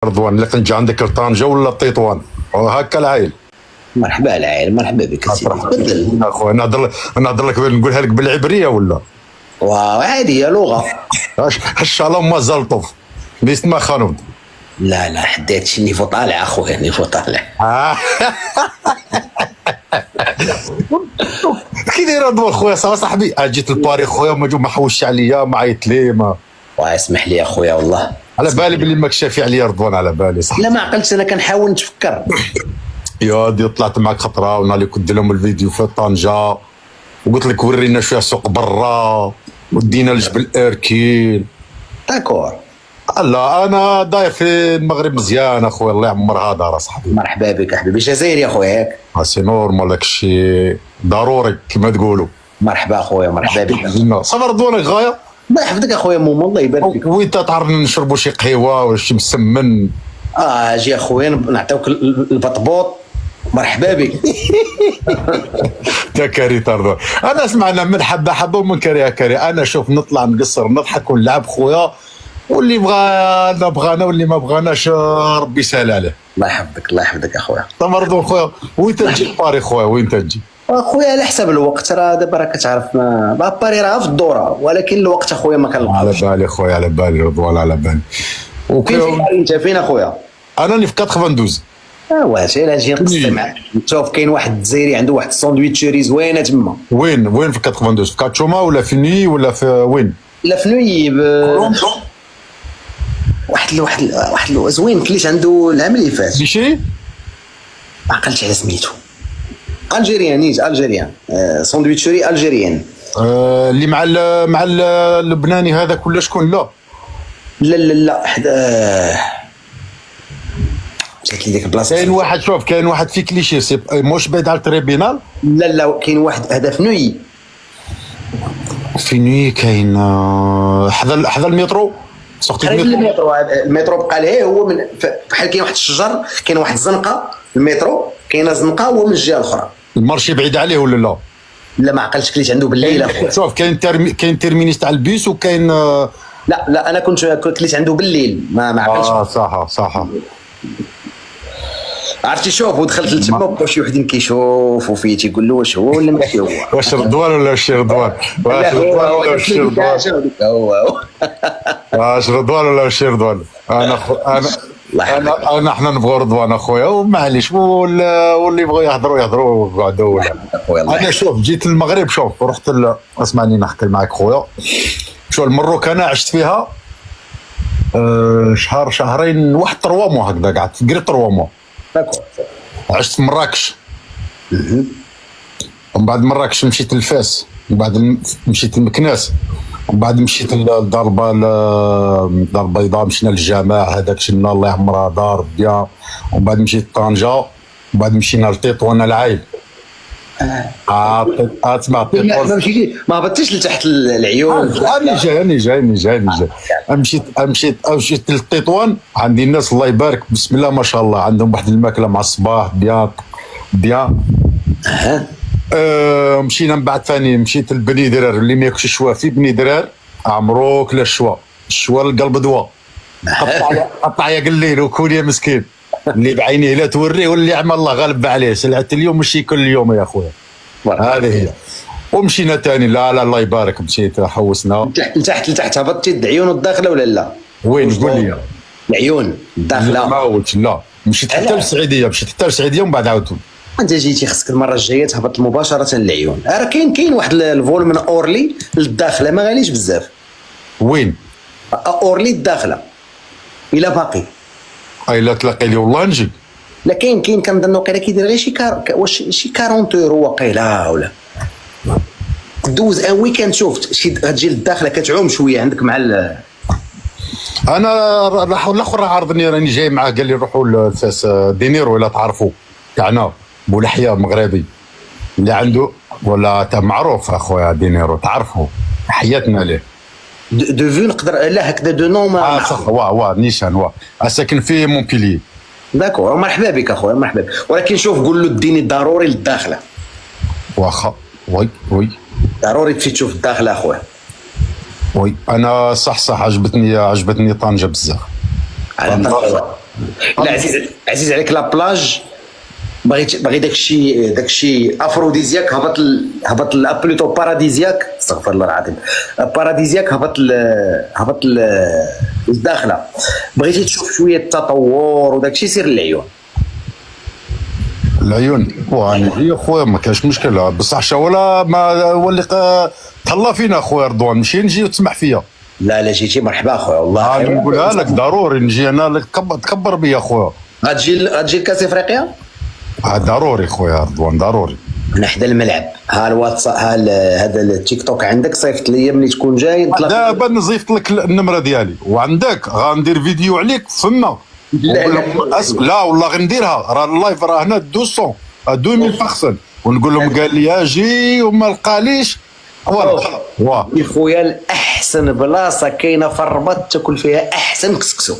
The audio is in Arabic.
رضوان اللي كنجي عندك لطنجة ولا تطوان وهكا العائل. مرحبا العائل، مرحبا بك سيدي. تفضل اخويا نهضر لك نقولها لك بالعبريه ولا وعادي هي لغه. الشالوم ما زلطف بيست ما خانود. لا لا حديت شي نيفو طالع اخويا، نيفو طالع. كي داير رضوان خويا صاحبي؟ جيت لباري خويا ما حوش عليا ما عيط لي ما واسمح لي اخويا والله على بالي بلي ماك شافي عليا رضوان، على بالي صح. لا ما عقلتش، انا كنحاول نتفكر. يا دي طلعت معك خطره ونهار اللي كنت لهم الفيديو في طنجه وقلت لك ورينا شويه سوق برا ودينا لجبل اركيل. داكور. لا انا داير في المغرب مزيان اخويا، الله يعمرها دار صاحبي. مرحبا بك حبيبي، جزائري اخويا ياك؟ سي نورمال داكشي ضروري كما تقولوا. مرحبا اخويا، مرحبا بك. صافي رضوانك غايه. الله يحفظك اخويا موما، الله يبارك فيك. وانت تعرف نشربوا شي قهوه ولا شي مسمن؟ اجي اخويا نعطيوك البطبوط. مرحبا بك. تا كاري رضوان، انا سمعنا من حبه حبه ومن كاريها كاري. انا شوف نطلع نقصر نضحك ونلعب خويا، واللي بغانا بغانا واللي ما بغاناش ربي يسهل عليه. الله يحفظك، الله يحفظك اخويا. طيب رضوان خويا، وين تجي باري خويا؟ وين تجي؟ اخويا على حسب الوقت، راه دابا راك كتعرف ما باري راه في الدوره، ولكن الوقت اخويا ما كنلقاوش. على بالي خويا، على بالي رضوان، على بالي. فين انت فين اخويا؟ انا اللي في 92. واش الا نجي نقصر معاك. شوف كاين واحد الجزائري عنده واحد الساندويتشيري زوينه تما. وين في 92؟ في كاتشوما ولا في ني ولا في وين؟ لا في نوي. واحد زوين كليت عنده العام اللي فات. بشري؟ ما عقلتش على سميتو. الجيريانيز الجيريان، ساندويتشيري الجيريان. اللي مع اللبناني هذاك ولا شكون؟ لا لا لا لا مشات لي ديك البلاصه. كاين واحد، شوف كاين واحد في كليشي موش بعيد على التريبينال. لا لا كاين واحد هذا في نوي. في نوي كاين حدا المترو، سوق المترو بقى له هو من بحال كاين واحد الشجر، كاين واحد الزنقه المترو، كاينه زنقه هو من الجهه الاخرى. المارشي بعيد عليه ولا لا؟ لا ما عقلتش كليت عنده بالليل اخويا. شوف كاين تيرمينيس تاع البيس وكاين لا انا كنت كليت عنده بالليل، ما عقلتش. صح عرفتي. شوف ودخلت لتما وبقاو شي وحدين كيشوفوا فيه تيقول له واش هو ولا ماشي هو. واش رضوان ولا واش رضوان؟ واش رضوان ولا واش رضوان؟ واش رضوان ولا واش رضوان؟ انا حنا نبغوا رضوان اخويا ومعليش، واللي يبغوا يهضروا وقعدوا. انا شوف جيت للمغرب، شوف رحت اسمعني نحكي معاك خويا. شوف المروك انا عشت فيها شهرين، واحد 3 موا هكذا، قعدت قريب 3 موا. عشت في مراكش، ومن بعد مراكش مشيت لفاس، ومن بعد مشيت لمكناس، ومن بعد مشيت لدار البيضاء، مشينا للجامع هذاك شنا الله يعمرها دار بيان، ومن بعد مشيت لطنجة، ومن بعد مشينا لتطوان العايل. اسمع ما مشيتي ما هبطتيش لتحت العيون؟ انا جاي مشيت لتطوان. عندي الناس الله يبارك بسم الله ما شاء الله، عندهم واحد الماكله مع الصباح بيان. مشينا من بعد ثاني مشيت لبني درار، اللي ما ياكلش الشوا في بني درار عمروك لا الشوا القلب دواء. قطع يا قليل وكون يا مسكين، اللي بعينيه لا توريه واللي عمل الله غالب عليه. سلعة اليوم ماشي كل يوم يا خويا، هذه هي. ومشينا ثاني لا الله يبارك، مشيت حوسنا لتحت هبطتي العيون الداخله ولا لا؟ وين قول لي؟ العيون الداخله ما قلتش لا. مشيت حتى للسعيديه ومن بعد عاودت. انت جيتي خصك المره الجايه تهبط مباشره للعيون. راه كاين واحد الفول من اورلي للداخله ما غاليش بزاف. وين اورلي الداخله الا باقي؟ الا تلاقي لي والله نجي. لا كاين كنظن وقيلا كيدير غير شي 40 يورو وقيلا، ولا دوز ان ويكاند. شفت شي غتجي للداخله كتعوم شويه عندك مع انا الاخر عرضني راني جاي معاه، قال لي نروحوا لفاس دينيرو ولا تعرفوا تاعنا بولحياه مغربي اللي عنده ولا تاع معروف اخويا دينيرو تعرفوا حياتنا ليه. دو فيو نقدر لا هكذا دو نو ما صح نيشان ساكن في مونبيلي. داكور مرحبا بك اخويا مرحبا بك، ولكن شوف قول له اديني ضروري للداخله. واخا وي ضروري تمشي تشوف الداخله اخويا. وي انا صح عجبتني طنجه بزاف. لا عزيز عليك لا بلاج، باغي داكشي افروديزياك، هبط بلوتو باراديزياك، استغفر الله العظيم، باراديزياك، هبط الداخله، بغيتي تشوف شويه التطور وداكشي سير للعيون. العيون وغنجي اخويا ما كاينش مشكل، بصح شاولا ما ولي تهلا فينا اخويا رضوان، نمشي نجي وتسمح فيا. لا جيتي مرحبا اخويا والله انا نقولها لك ضروري نجي انا، تكبر بيا اخويا. غتجي لكاس افريقيا ضروري خويا رضوان ضروري. هنا حدا الملعب، ها الواتساب، ها هذا التيك توك عندك، صيفط لي ملي تكون جاي نطلع. دابا نزيفط لك النمره ديالي، وعندك غندير فيديو عليك فما. لا والله غنديرها، راه اللايف راه هنا 2000 بيرسون، ونقول لهم قال لي اجي وما لقاليش. يا خويا الاحسن بلاصه كاينه في الرباط تاكل فيها احسن كسكسو.